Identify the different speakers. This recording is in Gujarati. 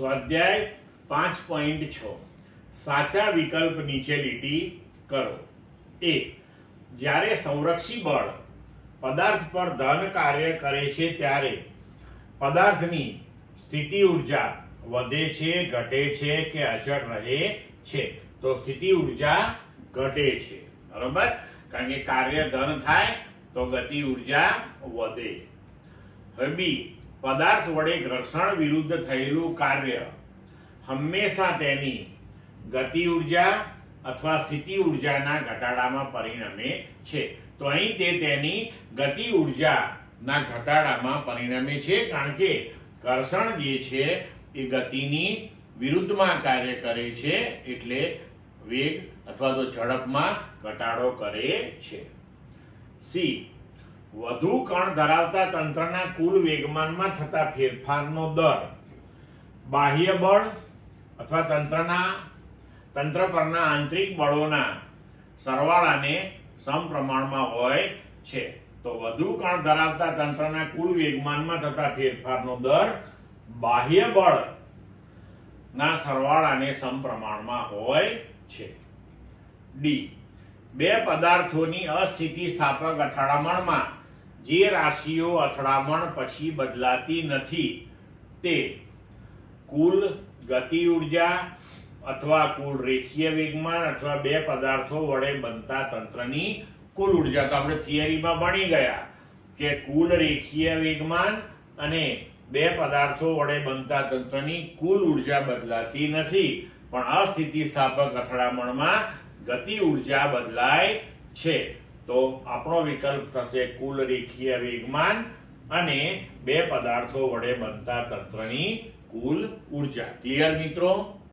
Speaker 1: સ્વાધ્યાય 5.6 સાચા વિકલ્પ નીચે લીટી કરો. એ જ્યારે સંરક્ષી બળ પદાર્થ પર ધન કાર્ય કરે છે ત્યારે પદાર્થની સ્થિતિ ઉર્જા વધે છે, ઘટે છે કે અચળ રહે છે? તો સ્થિતિ ઉર્જા ઘટે છે, બરોબર. કારણ કે કાર્ય ધન થાય તો ગતિ ઉર્જા વધે. હવે બી, પદાર્થ વડે ઘર્ષણ વિરુદ્ધ થયેલું કાર્ય હંમેશા તેની ગતિ ઉર્જા અથવા સ્થિતિ ઉર્જાના ઘટાડામાં પરિણમે છે. તો અહીં તે તેની ગતિ ઉર્જાના ઘટાડામાં પરિણમે છે, કારણ કે ઘર્ષણ જે છે એ ગતિની વિરુદ્ધમાં કાર્ય કરે છે, એટલે વેગ અથવા તો ઝડપમાં ઘટાડો કરે છે. સી, વધુ કણ ધરાવતા તંત્રના કુલ વેગમાનમાં થતા ફેરફારનો દર બાહ્ય બળ અથવા તંત્ર પરના આંતરિક બળોના સરવાળાને સમપ્રમાણમાં હોય છે. તો વધુ કણ ધરાવતા તંત્રના કુલ વેગમાનમાં થતા ફેરફારનો દર બાહ્ય બળના સરવાળાને સમપ્રમાણમાં હોય છે. ડી, બે પદાર્થોની અસ્થિતિસ્થાપક અથડામણમાં જે રાશિઓ અથડામણ પછી બદલાતી નથી તે કુલ ગતિ ઉર્જા અથવા કુલ રેખીય વેગમાન અથવા બે પદાર્થો વડે બનતા તંત્રની કુલ ઉર્જા. તો આપણે થિયરીમાં ભણી ગયા કે કુલ રેખીય વેગમાન અને બે પદાર્થો વડે બનતા તંત્રની કુલ ઉર્જા બદલાતી નથી, પણ અસ્થિતિસ્થાપક અથડામણમાં ગતિ ઉર્જા બદલાય છે. તો આપણો વિકલ્પ થશે કુલ રેખીય વેગમાન અને બે પદાર્થો વડે બનતા તંત્રની કુલ ઉર્જા. ક્લિયર મિત્રો?